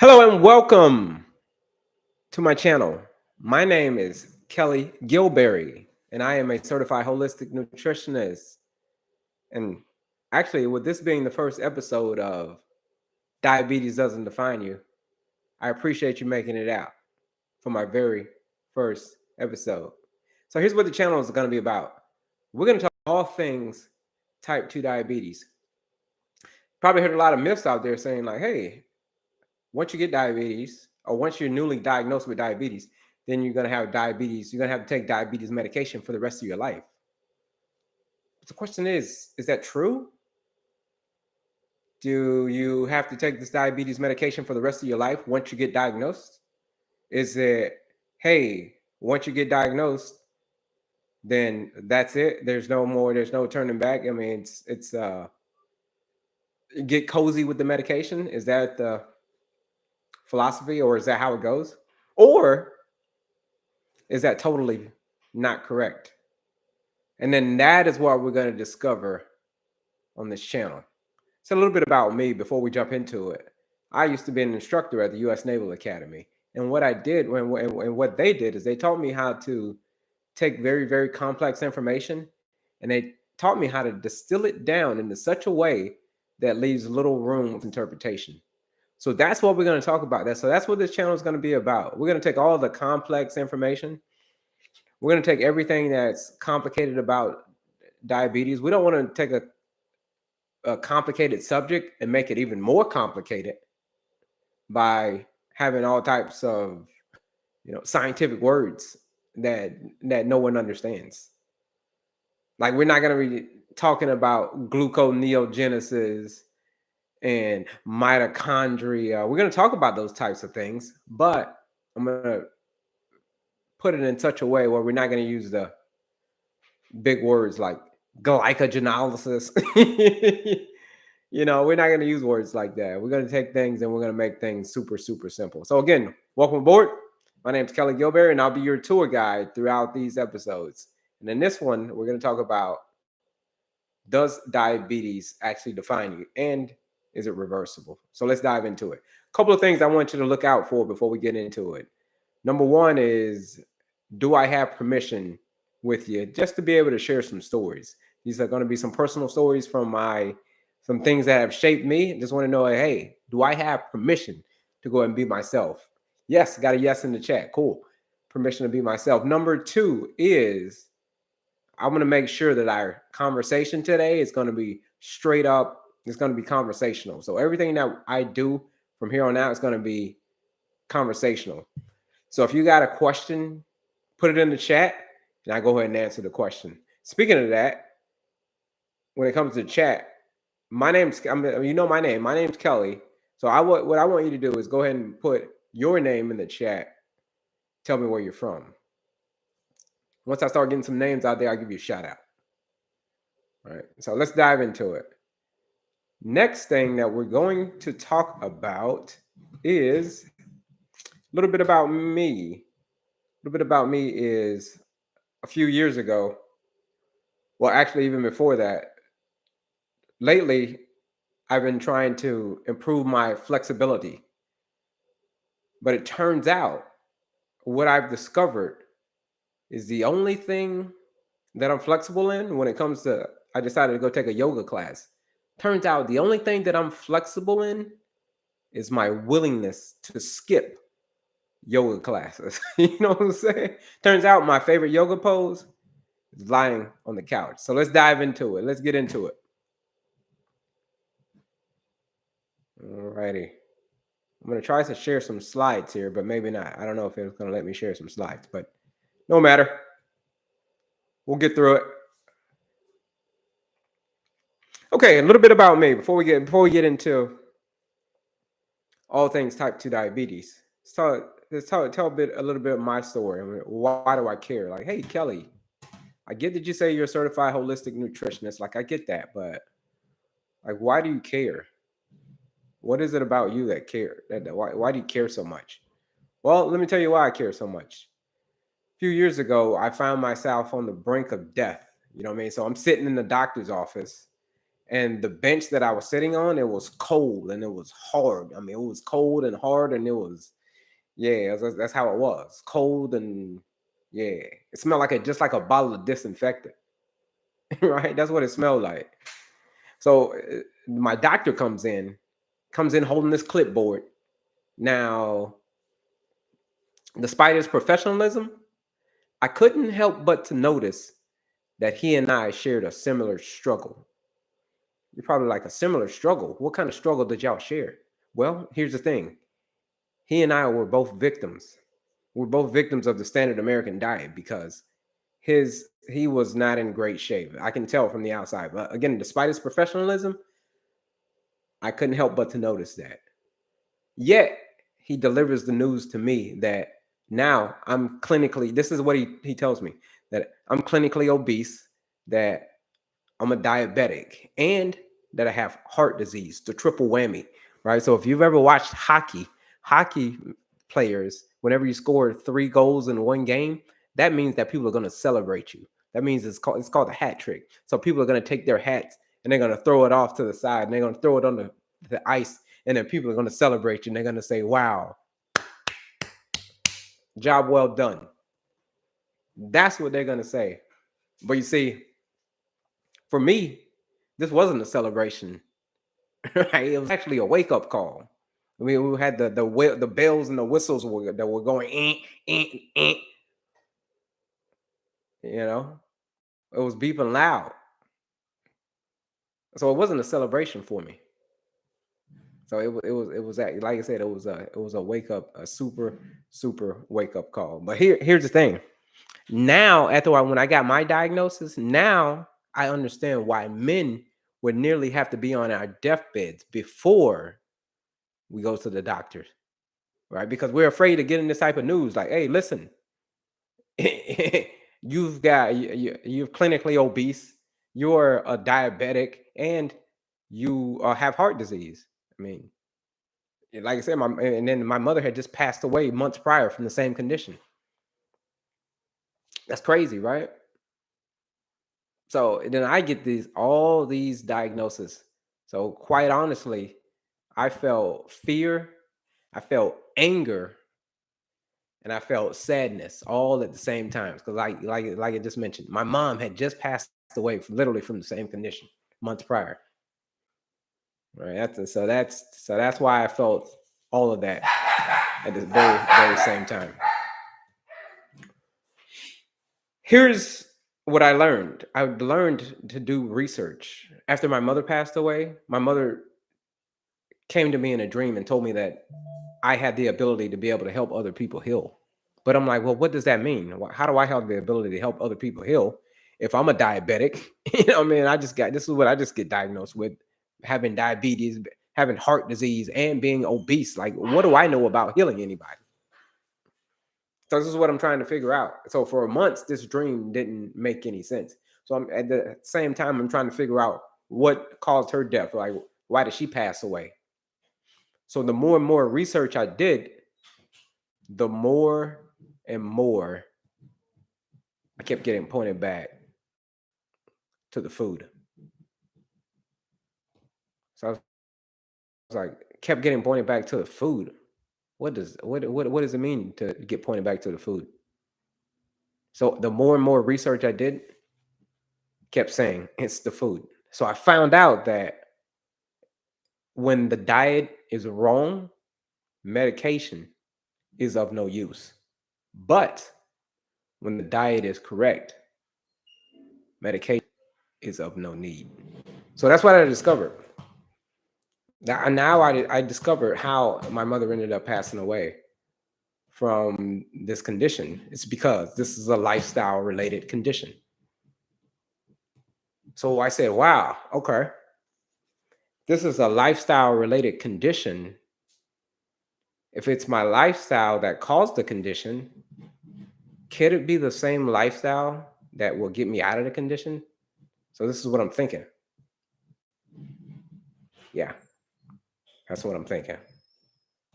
Hello and welcome to my channel. My name is Kelly Gilberry, and I am a certified holistic nutritionist. And actually, with this being the first episode of Diabetes Doesn't Define You, I appreciate you making it out for my very first episode. So here's what the channel is going to be about. We're going to talk all things type 2 diabetes. Probably heard a lot of myths out there saying like, hey, once you get diabetes or once you're newly diagnosed with diabetes, then you're going to have diabetes. You're going to have to take diabetes medication for the rest of your life. But the question is that true? Do you have to take this diabetes medication for the rest of your life once you get diagnosed? Is it, hey, once you get diagnosed, then that's it? There's no more, there's no turning back. I mean, it's get cozy with the medication. Is that the philosophy, or is that how it goes? Or is that totally not correct? And then that is what we're going to discover on this channel. So a little bit about me before we jump into it. I used to be an instructor at the U.S. Naval Academy. And what I did and what they did is they taught me how to take very, very complex information, and they taught me how to distill it down into such a way that leaves little room of interpretation. So that's what we're going to talk about. So that's what this channel is going to be about. We're going to take all the complex information. We're going to take everything that's complicated about diabetes. We don't want to take a complicated subject and make it even more complicated by having all types of scientific words that no one understands. Like, we're not going to be talking about gluconeogenesis and mitochondria. We're going to talk about those types of things, but I'm going to put it in such a way where we're not going to use the big words like glycogenolysis. We're not going to use words like that. We're going to take things and we're going to make things super, super simple. So again, welcome aboard. My name is Kelly Gilberry, and I'll be your tour guide throughout these episodes. And in this one, we're going to talk about, does diabetes actually define you, and is it reversible? So let's dive into it. A couple of things I want you to look out for before we get into it. Number one is, do I have permission with you just to be able to share some stories? These are going to be some personal stories from some things that have shaped me. Just want to know, hey, do I have permission to go and be myself? Yes, got a yes in the chat. Cool. Permission to be myself. Number two is, I'm going to make sure that our conversation today is going to be straight up. It's going to be conversational. So everything that I do from here on out is going to be conversational. So if you got a question, put it in the chat and I go ahead and answer the question. Speaking of that, when it comes to chat, my name's my name. My name's Kelly. So what I want you to do is go ahead and put your name in the chat. Tell me where you're from. Once I start getting some names out there, I'll give you a shout out. All right. So let's dive into it. Next thing that we're going to talk about is a little bit about me. A little bit about me is, a few years ago, well, actually, even before that, lately, I've been trying to improve my flexibility. But it turns out what I've discovered is the only thing that I'm flexible in when it comes to, I decided to go take a yoga class. Turns out the only thing that I'm flexible in is my willingness to skip yoga classes. You know what I'm saying? Turns out my favorite yoga pose is lying on the couch. So let's dive into it. Let's get into it. Alrighty. I'm going to try to share some slides here, but maybe not. I don't know if it's going to let me share some slides, but no matter. We'll get through it. Okay, a little bit about me before we get into all things type 2 diabetes. Let's tell a little bit of my story. I mean, why do I care? Like, hey, Kelly, I get that you say you're a certified holistic nutritionist. Like, I get that, but like, why do you care? What is it about you that care? Why do you care so much? Well, let me tell you why I care so much. A few years ago, I found myself on the brink of death. You know what I mean? So I'm sitting in the doctor's office, And the bench that I was sitting on, it was cold and it was hard. I mean, it was cold and hard, and it was, yeah, that's how it was. Cold and yeah, it smelled like just like a bottle of disinfectant, right? That's what it smelled like. So my doctor comes in holding this clipboard. Now, despite his professionalism, I couldn't help but to notice that he and I shared a similar struggle. You're probably like, a similar struggle. What kind of struggle did y'all share? Well, here's the thing. He and I were both victims. We're both victims of the standard American diet because he was not in great shape. I can tell from the outside. But again, despite his professionalism, I couldn't help but to notice that. Yet he delivers the news to me that now I'm clinically, this is what he tells me, that I'm clinically obese, that I'm a diabetic, and that I have heart disease, the triple whammy, right? So if you've ever watched hockey players, whenever you score 3 goals in one game, that means that people are going to celebrate you. That means it's called a hat trick. So people are going to take their hats and they're going to throw it off to the side and they're going to throw it on the ice, and then people are going to celebrate you and they're going to say, "Wow, job well done." That's what they're going to say. But you see, for me, this wasn't a celebration. Right? It was actually a wake up call. I mean, we had the bells and the whistles that were going, you know, it was beeping loud. So it wasn't a celebration for me. So it was that, like I said, it was a wake up, a super wake up call. But here's the thing. Now, when I got my diagnosis, now I understand why men would nearly have to be on our deathbeds before we go to the doctor, right? Because we're afraid of getting this type of news. Like, hey, listen, you're clinically obese, you're a diabetic, and you have heart disease. I mean, like I said, and then my mother had just passed away months prior from the same condition. That's crazy, right? So then I get all these diagnoses. So quite honestly, I felt fear, I felt anger, and I felt sadness all at the same time. Because like I just mentioned, my mom had just passed away literally from the same condition months prior. Right. So that's why I felt all of that at the very same time. Here's what I learned. I learned to do research. After my mother passed away, my mother came to me in a dream and told me that I had the ability to be able to help other people heal. But I'm like, well, what does that mean? How do I have the ability to help other people heal if I'm a diabetic? I mean, this is what I just get diagnosed with: having diabetes, having heart disease, and being obese. Like, what do I know about healing anybody? So this is what I'm trying to figure out. So for months, this dream didn't make any sense. So I'm at the same time, I'm trying to figure out what caused her death. Like, why did she pass away? So the more and more research I did, the more and more I kept getting pointed back to the food. So I was like, kept getting pointed back to the food. What does it mean to get pointed back to the food? So the more and more research I did, kept saying it's the food. So I found out that when the diet is wrong, medication is of no use. But when the diet is correct, medication is of no need. So that's what I discovered. Now I discovered how my mother ended up passing away from this condition. It's because this is a lifestyle related condition. So I said, wow, okay. This is a lifestyle related condition. If it's my lifestyle that caused the condition, could it be the same lifestyle that will get me out of the condition? So this is what I'm thinking. Yeah, that's what I'm thinking.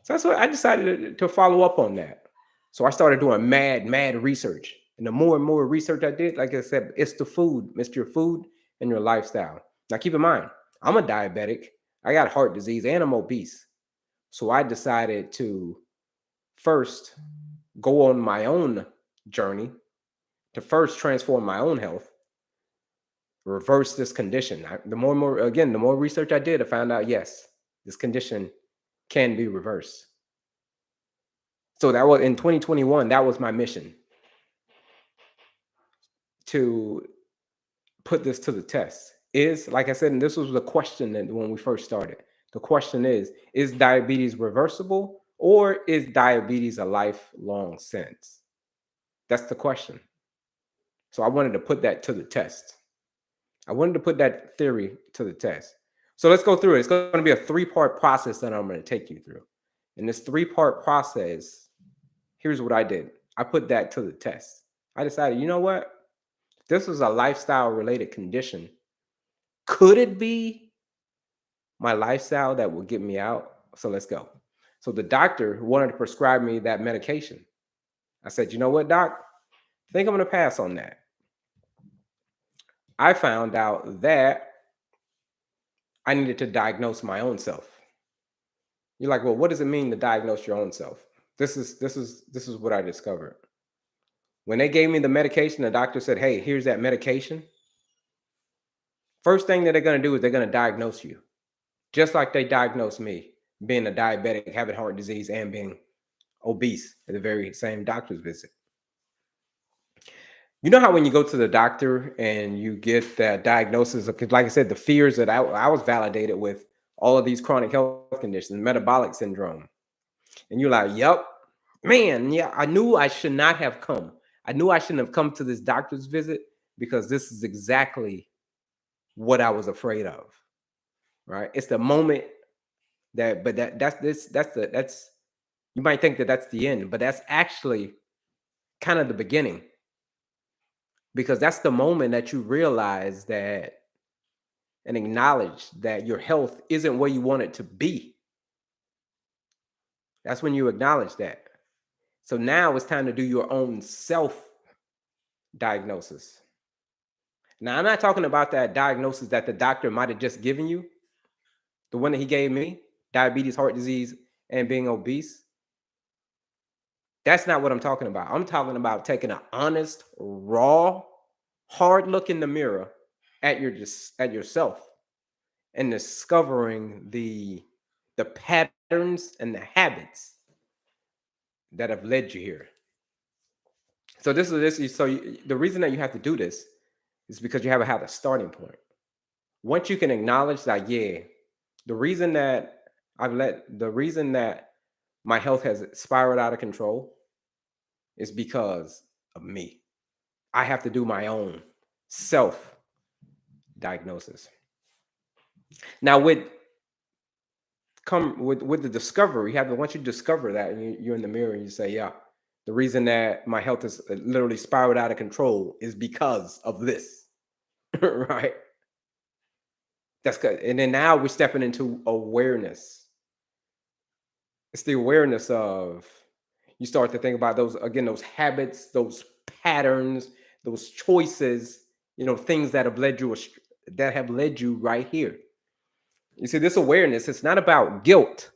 So that's what I decided to follow up on that. So I started doing mad research. And the more and more research I did, like I said, it's the food, Mr. Food and your lifestyle. Now keep in mind, I'm a diabetic. I got heart disease and I'm obese. So I decided to first go on my own journey to first transform my own health, reverse this condition. The more research I did, I found out yes, this condition can be reversed. So that was in 2021. That was my mission to put this to the test. Is like I said, and this was the question that when we first started. The question is diabetes reversible or is diabetes a lifelong sentence? That's the question. So I wanted to put that to the test. I wanted to put that theory to the test. So let's go through it. It's going to be a three-part process that I'm going to take you through. In this three-part process, here's what I did. I put that to the test. I decided, you know what? This is a lifestyle related condition. Could it be my lifestyle that will get me out? So let's go. So the doctor wanted to prescribe me that medication. I said, you know what, doc? I think I'm going to pass on that. I found out that I needed to diagnose my own self. You're like, well, what does it mean to diagnose your own self? This is what I discovered. When they gave me the medication, the doctor said, hey, here's that medication. First thing that they're going to do is they're going to diagnose you. Just like they diagnosed me, being a diabetic, having heart disease, and being obese at the very same doctor's visit. You know how when you go to the doctor and you get that diagnosis, because like I said, the fears that I was validated with all of these chronic health conditions, metabolic syndrome. And you're like, yep, man, yeah, I knew I should not have come. I knew I shouldn't have come to this doctor's visit because this is exactly what I was afraid of. Right? It's the moment that, but that's you might think that that's the end, but that's actually kind of the beginning because that's the moment that you realize that and acknowledge that your health isn't where you want it to be. That's when you acknowledge that. So now it's time to do your own self diagnosis. Now, I'm not talking about that diagnosis that the doctor might have just given you, the one that he gave me, diabetes, heart disease, and being obese. That's not what I'm talking about. I'm talking about taking an honest, raw, hard look in the mirror at yourself and discovering the patterns and the habits that have led you here. So the reason that you have to do this is because you have to have a starting point. Once you can acknowledge that, yeah, the reason that my health has spiraled out of control is because of me. I have to do my own self diagnosis. Now, with the discovery, you have to once you discover that, and you're in the mirror and you say, yeah, the reason that my health is literally spiraled out of control is because of this, right? That's good. And then now we're stepping into awareness. It's the awareness of you start to think about those habits, those patterns, those choices, things that have led you right here. You see, this awareness, it's not about guilt.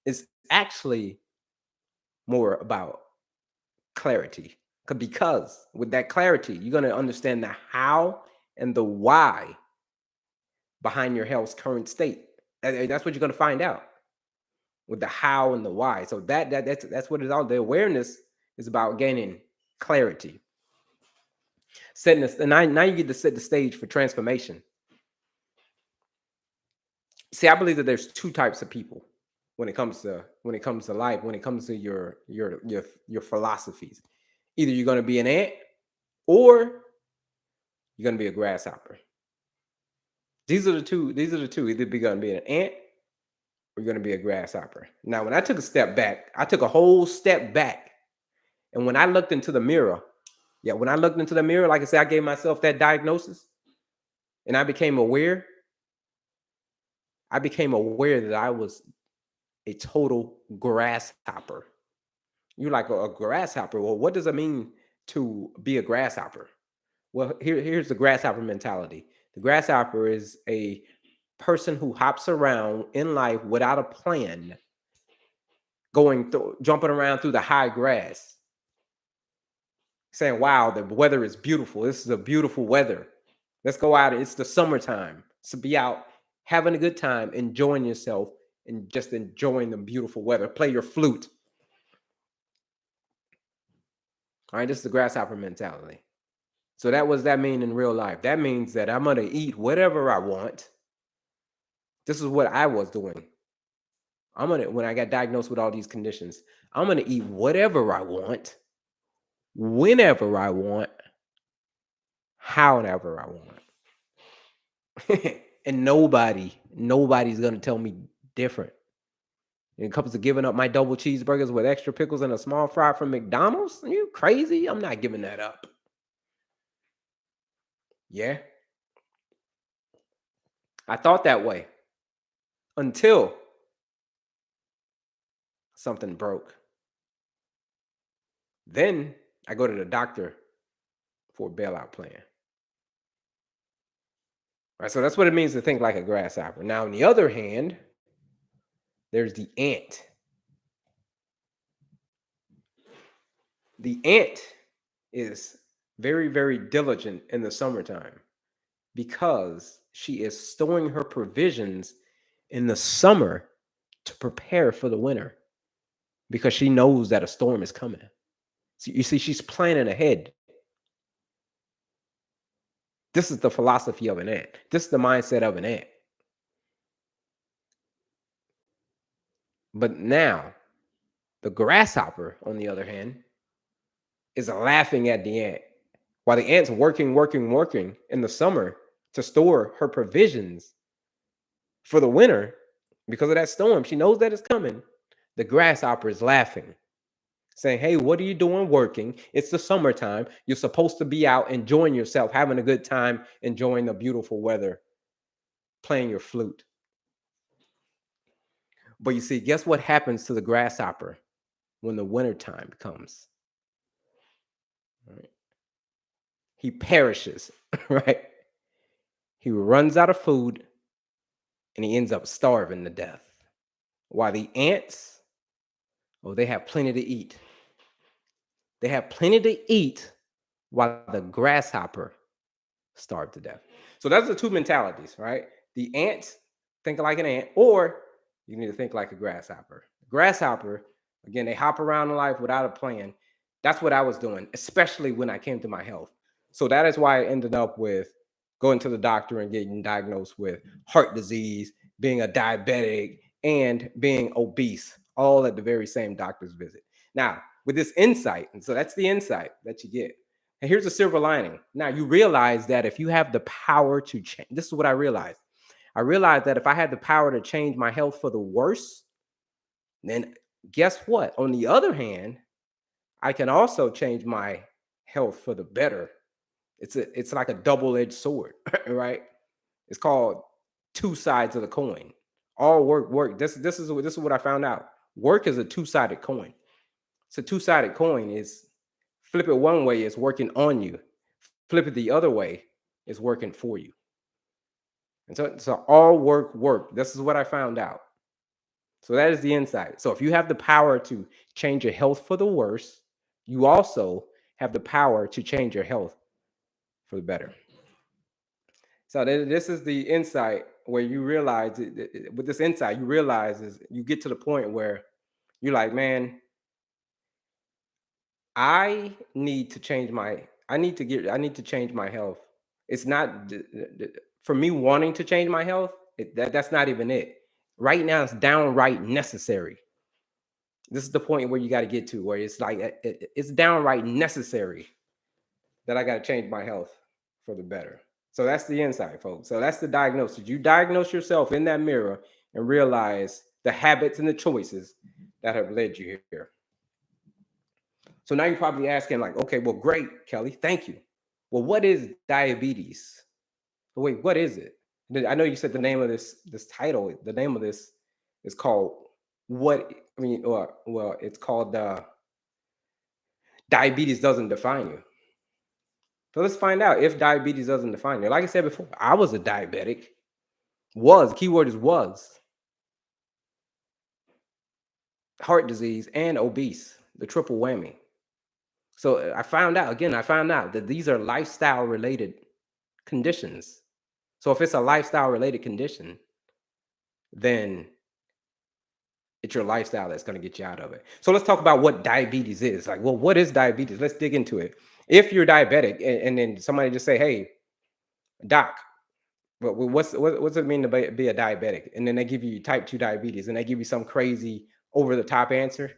It's actually more about clarity. Because with that clarity, you're going to understand the how and the why behind your health's current state. That's what you're going to find out with the how and the why. So that's what it's all. The awareness is about gaining clarity. Setting this, and now you get to set the stage for transformation. See, I believe that there's two types of people when it comes to life, when it comes to your philosophies. Either you're going to be an ant or you're going to be a grasshopper. These are the two. Either you're going to be an ant or you're going to be a grasshopper. Now, when I took a step back, I took a whole step back, and when I looked into the mirror, like I said, I gave myself that diagnosis, and I became aware. I became aware that I was a total grasshopper. You're like a grasshopper. Well, what does it mean to be a grasshopper? Well, here's the grasshopper mentality. The grasshopper is a person who hops around in life without a plan, going through, jumping around through the high grass, saying, wow, the weather is beautiful. This is a beautiful weather. Let's go out. It's the summertime. So be out having a good time, enjoying yourself, and just enjoying the beautiful weather. Play your flute. All right, this is the grasshopper mentality. So that was that mean in real life. That means that I'm gonna eat whatever I want. This is what I was doing. I'm gonna when I got diagnosed with all these conditions, I'm gonna eat whatever I want, whenever I want, however I want. And nobody's gonna tell me different. When it comes to giving up my double cheeseburgers with extra pickles and a small fry from McDonald's, are you crazy? I'm not giving that up. Yeah, I thought that way until something broke. Then I go to the doctor for a bailout plan. Right, so that's what it means to think like a grasshopper. Now, on the other hand, there's the ant. The ant is very, very diligent in the summertime because she is storing her provisions in the summer to prepare for the winter because she knows that a storm is coming. So you see, she's planning ahead. This is the philosophy of an ant. This is the mindset of an ant. But now, the grasshopper, on the other hand, is laughing at the ant. While the ant's working in the summer to store her provisions for the winter because of that storm, she knows that it's coming. The grasshopper is laughing, saying, hey, what are you doing working? It's the summertime. You're supposed to be out enjoying yourself, having a good time, enjoying the beautiful weather, playing your flute. But you see, guess what happens to the grasshopper when the winter time comes? Right? He perishes, right? He runs out of food and he ends up starving to death. While the ants, oh, they have plenty to eat. They have plenty to eat while the grasshopper starved to death. So that's the two mentalities, right? The ants think like an ant, or you need to think like a grasshopper. Grasshopper, again, they hop around in life without a plan. That's what I was doing, especially when I came to my health. So that is why I ended up with going to the doctor and getting diagnosed with heart disease, being a diabetic, and being obese, all at the very same doctor's visit. Now, with this insight, and so that's the insight that you get. And here's a silver lining. Now, you realize that if you have the power to change, this is what I realized. I realized that if I had the power to change my health for the worse, then guess what? On the other hand, I can also change my health for the better. It's like a double-edged sword, right? It's called two sides of the coin. All work. This is what I found out. Work is a two-sided coin. It's a two-sided coin. Is flip it one way, it's working on you. Flip it the other way, it's working for you. And so all work. This is what I found out. So that is the insight. So if you have the power to change your health for the worse, you also have the power to change your health for the better. So this is the insight where you realize with this insight, you realize is you get to the point where you're like, man, I need to change my health. It's not for me wanting to change my health. That's not even it. Right now, it's downright necessary. This is the point where you got to get to where it's like it's downright necessary that I got to change my health for the better. So that's the insight, folks. So that's the diagnosis. You diagnose yourself in that mirror and realize the habits and the choices that have led you here. So now you're probably asking, like, okay, well, great, Kelly, thank you. Well, what is diabetes? Wait, what is it? I know you said the name of this title. The name of this is called what? I mean, well, it's called diabetes doesn't define you. So let's find out if diabetes doesn't define you. Like I said before, I was a diabetic. keyword is was, heart disease and obese, the triple whammy. So I found out that these are lifestyle related conditions. So if it's a lifestyle related condition, then it's your lifestyle that's going to get you out of it. So let's talk about what diabetes is. Like, well, what is diabetes? Let's dig into it. If you're diabetic and then somebody just say, hey, doc, what's it mean to be a diabetic? And then they give you type 2 diabetes and they give you some crazy over the top answer.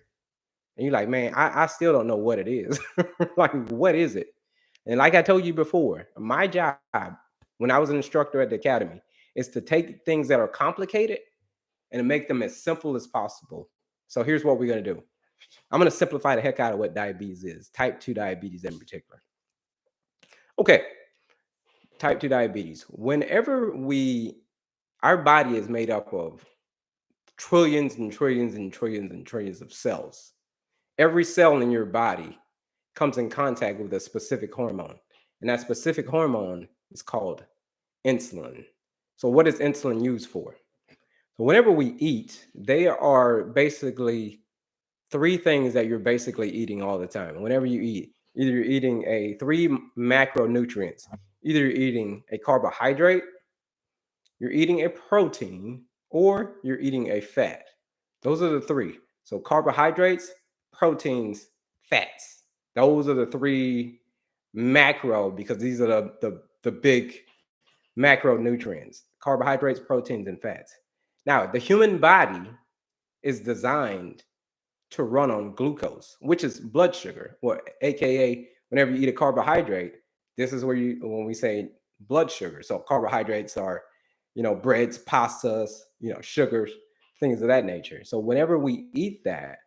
And you're like, man, I still don't know what it is. Like, what is it? And like I told you before, my job when I was an instructor at the academy is to take things that are complicated and to make them as simple as possible. So here's what we're going to do. I'm going to simplify the heck out of what diabetes is, type 2 diabetes in particular. Okay, type 2 diabetes. Our body is made up of trillions and trillions and trillions and trillions of cells. Every cell in your body comes in contact with a specific hormone. And that specific hormone is called insulin. So, what is insulin used for? So, whenever we eat, they are basically three things that you're basically eating all the time. Whenever you eat, either you're eating three macronutrients, either you're eating a carbohydrate, you're eating a protein, or you're eating a fat. Those are the three. So carbohydrates, proteins, fats. Those are the three macro, because these are the big macronutrients: carbohydrates, proteins, and fats. Now, the human body is designed to run on glucose, which is blood sugar, or AKA whenever you eat a carbohydrate, this is where when we say blood sugar. So carbohydrates are, breads, pastas, sugars, things of that nature. So whenever we eat that,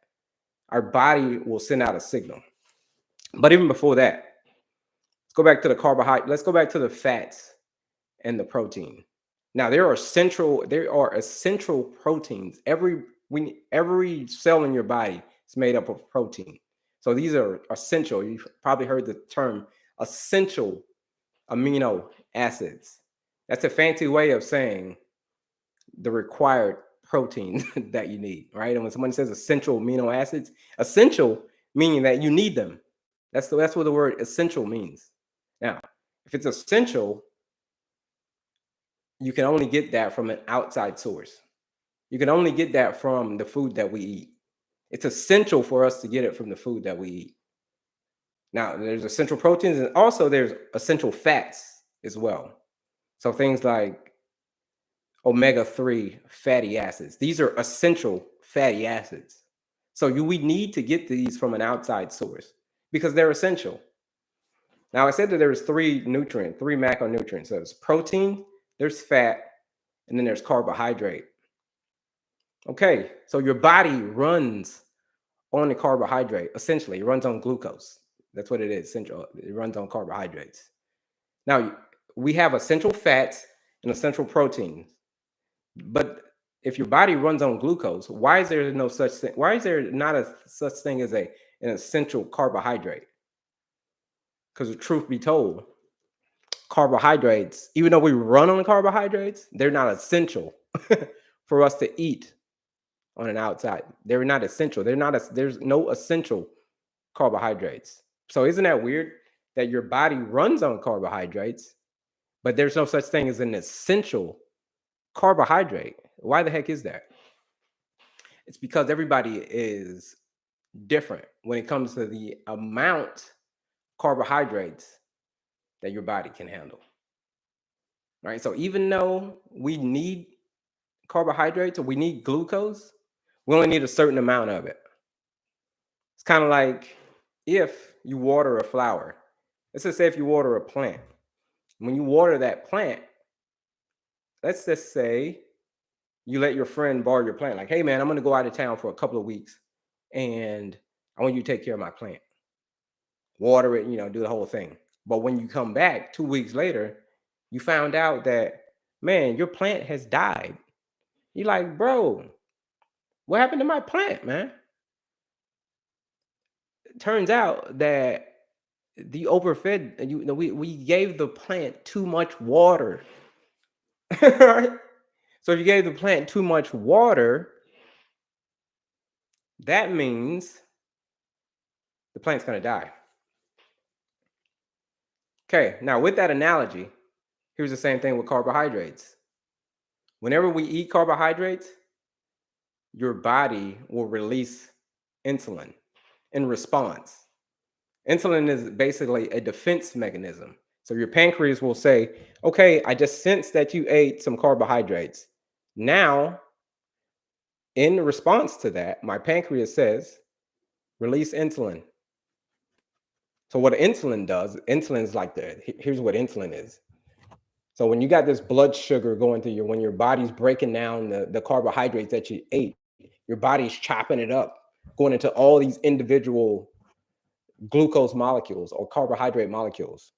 our body will send out a signal. But even before that, let's go back to the carbohydrate. Let's go back to the fats and the protein. Now there are essential proteins. Every cell in your body is made up of protein. So these are essential. You've probably heard the term essential amino acids. That's a fancy way of saying the required protein that you need, right? And when someone says essential amino acids, essential meaning that you need them. That's what the word essential means. Now, if it's essential, you can only get that from an outside source. You can only get that from the food that we eat. It's essential for us to get it from the food that we eat. Now, there's essential proteins and also there's essential fats as well. So things like omega-3 fatty acids. These are essential fatty acids. So we need to get these from an outside source because they're essential. Now, I said that there's three macronutrients. So there's protein, there's fat, and then there's carbohydrate. Okay, so your body runs on a carbohydrate, essentially. It runs on glucose. That's what it is, essential. It runs on carbohydrates. Now, we have essential fats and essential proteins. But if your body runs on glucose, why is there no such thing? Why is there not a such thing as an essential carbohydrate? Because the truth be told, carbohydrates, even though we run on carbohydrates, they're not essential for us to eat on an outside. They're not essential. There's no essential carbohydrates. So isn't that weird that your body runs on carbohydrates, but there's no such thing as an essential carbohydrate? Why the heck is that? It's because everybody is different when it comes to the amount carbohydrates that your body can handle. Right? So even though we need carbohydrates or we need glucose, we only need a certain amount of it. It's kind of like if you water a flower. Let's just say if you water a plant. When you water that plant, let's just say you let your friend borrow your plant. Like, hey man, I'm going to go out of town for a couple of weeks and I want you to take care of my plant. Water it, do the whole thing. But when you come back 2 weeks later, you found out that, man, your plant has died. You're like, bro, what happened to my plant, man? It turns out that the overfed, we gave the plant too much water. Right? So if you gave the plant too much water, that means the plant's going to die. Okay, now with that analogy, here's the same thing with carbohydrates. Whenever we eat carbohydrates, your body will release insulin in response. Insulin is basically a defense mechanism. So your pancreas will say, okay, I just sensed that you ate some carbohydrates. Now, in response to that, my pancreas says, release insulin. So what insulin does, insulin is like here's what insulin is. So when you got this blood sugar going through when your body's breaking down the carbohydrates that you ate, your body's chopping it up, going into all these individual glucose molecules or carbohydrate molecules.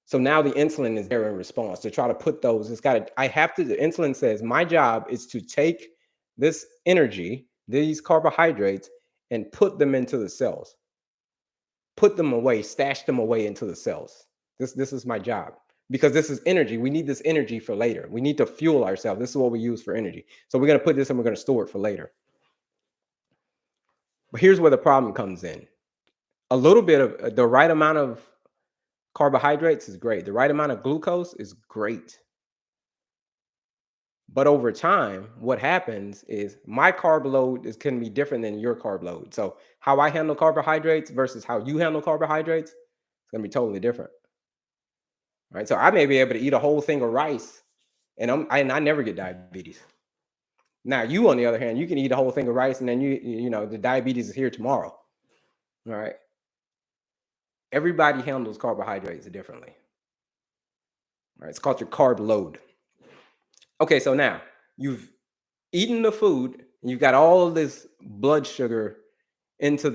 So now the insulin is there in response to try to put those. The insulin says, my job is to take this energy, these carbohydrates, and put them into the cells, put them away, stash them away into the cells. This is my job because this is energy. We need this energy for later. We need to fuel ourselves. This is what we use for energy. So we're going to put this and we're going to store it for later. But here's where the problem comes in. A little bit of the right amount of carbohydrates is great. The right amount of glucose is great. But over time, what happens is my carb load can be different than your carb load. So how I handle carbohydrates versus how you handle carbohydrates, it's going to be totally different. Right? So I may be able to eat a whole thing of rice and I never get diabetes. Now you, on the other hand, you can eat a whole thing of rice and then the diabetes is here tomorrow. All right. Everybody handles carbohydrates differently. All right. It's called your carb load. Okay, so now you've eaten the food, and you've got all of this blood sugar into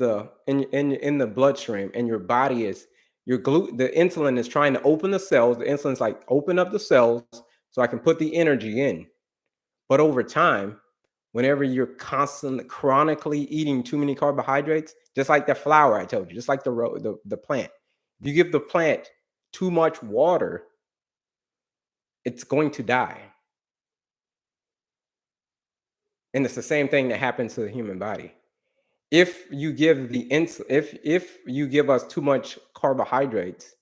in the bloodstream, and your body is the insulin is trying to open the cells. The insulin's like, open up the cells so I can put the energy in. But over time, whenever you're constantly chronically eating too many carbohydrates, just like that flour I told you, just like the plant, if you give the plant too much water, it's going to die. And it's the same thing that happens to the human body. If you give if you give us too much carbohydrates,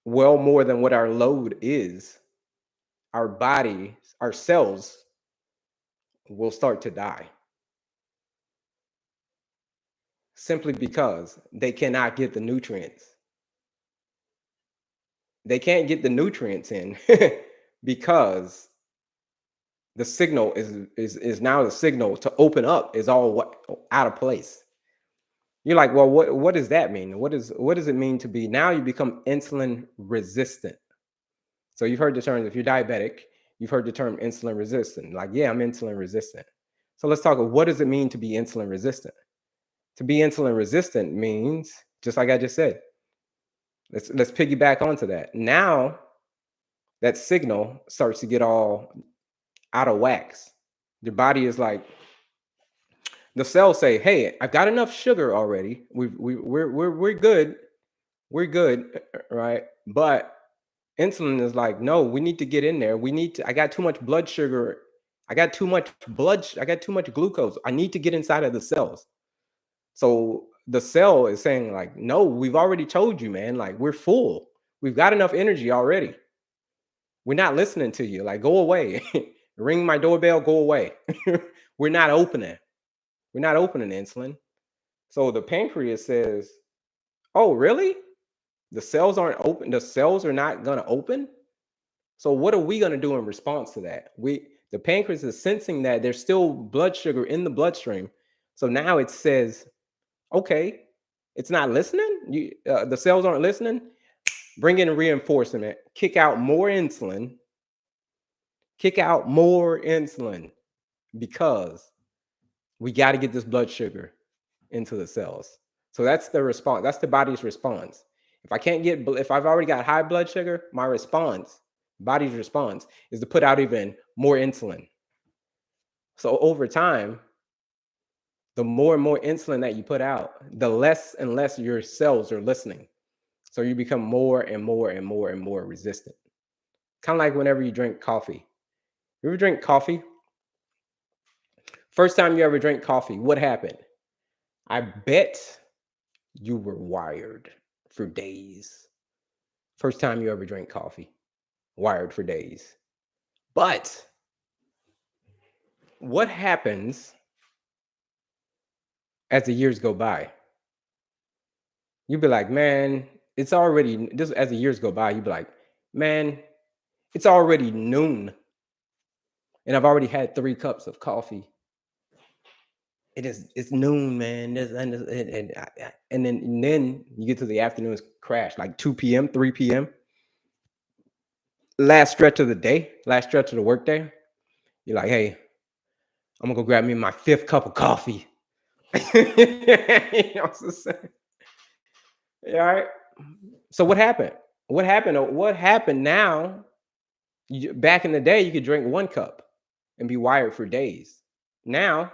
well more than what our load is, our body, our cells will start to die. Simply because they cannot get the nutrients. They can't get the nutrients in because the signal is now the signal to open up is all out of place. You're like, well, what does that mean? What does it mean to be now you become insulin resistant? So you've heard the term, if you're diabetic, you've heard the term insulin resistant. Like, yeah, I'm insulin resistant. So let's talk about what does it mean to be insulin resistant? To be insulin resistant means, just like I just said, let's piggyback onto that. Now that signal starts to get all out of wax. Your body is like, the cells say, "Hey, I've got enough sugar already. We're good. We're good, right?" But insulin is like, "No, we need to get in there. I got too much blood sugar. I got too much I got too much glucose. I need to get inside of the cells." So the cell is saying like, "No, we've already told you, man. Like, we're full. We've got enough energy already. We're not listening to you. Like, go away. Ring my doorbell, go away." We're not opening. We're not opening insulin. So the pancreas says, "Oh, really? The cells aren't open. The cells are not going to open. So what are we going to do in response to that?" The pancreas is sensing that there's still blood sugar in the bloodstream. So now it says, "Okay, it's not listening. The cells aren't listening. Bring in reinforcement. Kick out more insulin. Kick out more insulin because we got to get this blood sugar into the cells." So that's the response. That's the body's response. If I've already got high blood sugar, my body's response is to put out even more insulin. So over time, the more and more insulin that you put out, the less and less your cells are listening. So you become more and more and more and more resistant. Kind of like whenever you drink coffee. You ever drink coffee? First time you ever drank coffee, what happened? I bet you were wired for days. First time you ever drank coffee, wired for days. But what happens as the years go by? You'd be like, man, it's already this as the years go by, you'd be like, man, it's already noon and I've already had 3 cups of coffee. It's noon, man. And then you get to the afternoon's crash, like 2 p.m., 3 p.m. Last stretch of the day, last stretch of the workday. You're like, hey, I'm gonna go grab me my 5th cup of coffee. You know what I'm saying? Yeah, all right. So what happened? What happened? What happened now? Back in the day, you could drink 1 cup and be wired for days. Now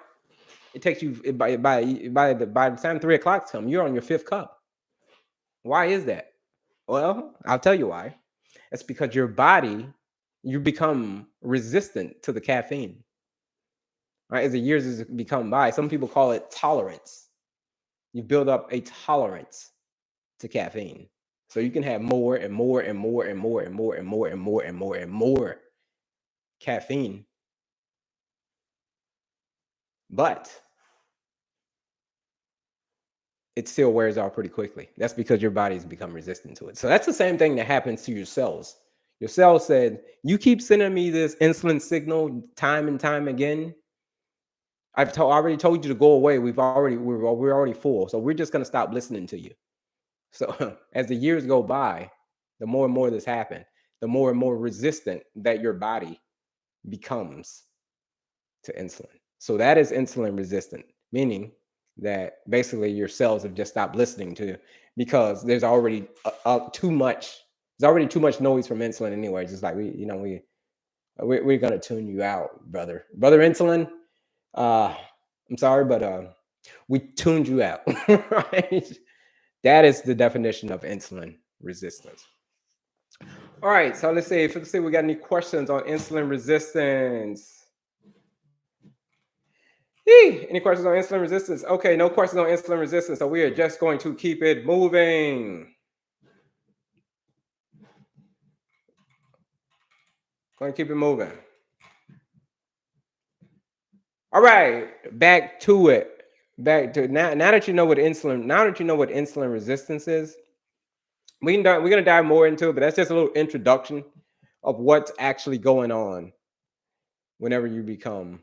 it takes you by the time 3 o'clock comes, you're on your 5th cup. Why is that? Well, I'll tell you why. It's because your body, you become resistant to the caffeine. Right? As the years has become by, some people call it tolerance. You build up a tolerance to caffeine. So you can have more and more and more and more and more and more and more and more and more caffeine. But it still wears out pretty quickly. That's because your body's become resistant to it. So that's the same thing that happens to your cells. Your cells said, you keep sending me this insulin signal time and time again. Already told you to go away. We're already full. So we're just gonna stop listening to you. So as the years go by, the more and more this happens, the more and more resistant that your body becomes to insulin. So that is insulin resistant, meaning that basically your cells have just stopped listening to, because there's already too much. There's already too much noise from insulin anyway. It's just like we're gonna tune you out, brother insulin. I'm sorry, but we tuned you out. Right? That is the definition of insulin resistance. All right, so let's see if we got any questions on insulin resistance. Any questions on insulin resistance? Okay, no questions on insulin resistance. So we are just going to keep it moving. Going to keep it moving. All right, back to it. Back to now. Now that you know what insulin resistance is, we're gonna dive more into it. But that's just a little introduction of what's actually going on whenever you become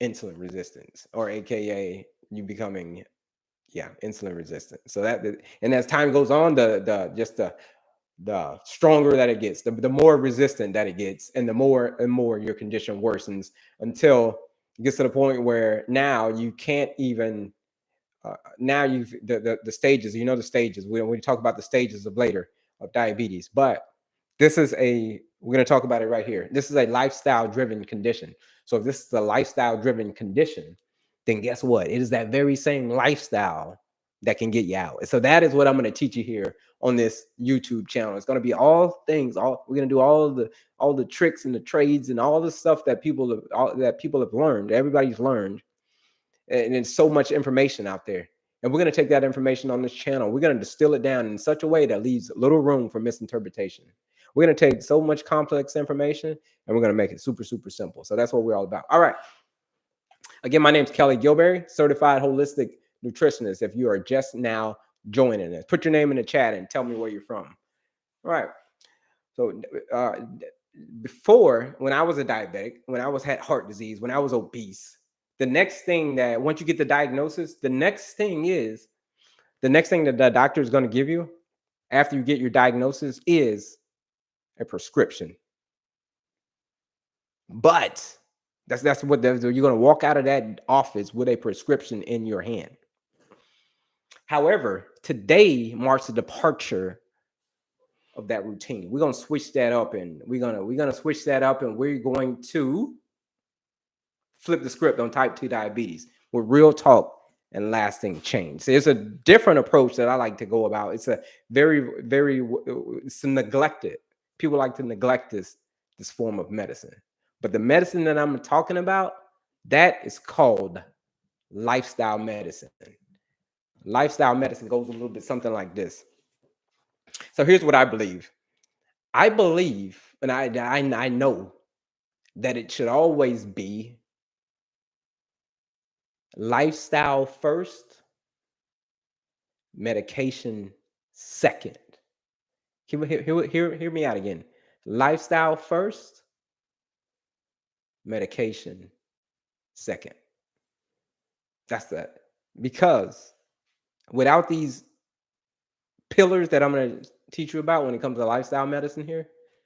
insulin resistant, or AKA you becoming insulin resistant. So and as time goes on, the stronger that it gets, the more resistant that it gets, and the more and more your condition worsens until it gets to the point where now you can't even now you've the stages, the stages. We talk about the stages of later of diabetes, but we're going to talk about it right here. This is a lifestyle driven condition. So if this is a lifestyle driven condition, then guess what? It is that very same lifestyle that can get you out. So that is what I'm going to teach you here on this YouTube channel. It's going to be all things. We're going to do all the tricks and the trades and all the stuff that people have learned. Everybody's learned, and there's so much information out there. And we're going to take that information on this channel. We're going to distill it down in such a way that leaves little room for misinterpretation. We're going to take so much complex information and we're going to make it super, super simple. So that's what we're all about. All right. Again, my name is Kelly Gilberry, certified holistic nutritionist. If you are just now joining us, put your name in the chat and tell me where you're from. All right. So before, when I was a diabetic, when I had heart disease, when I was obese, the next thing that once you get the diagnosis, the next thing that the doctor is going to give you after you get your diagnosis is a prescription. But that's what you're going to walk out of that office with a prescription in your hand. However, today marks a departure of that routine. We're going to switch that up, and we're going to switch that up, and we're going to flip the script on type 2 diabetes with real talk and lasting change. So it's a different approach that I like to go about. It's a it's neglected. People like to neglect this form of medicine. But the medicine that I'm talking about, that is called lifestyle medicine. Lifestyle medicine goes a little bit something like this. So here's what I believe. I believe, and I know that it should always be lifestyle first, medication second. Hear me out again. Lifestyle first, medication second. That's that. Because without these pillars that I'm going to teach you about when it comes to lifestyle medicine here,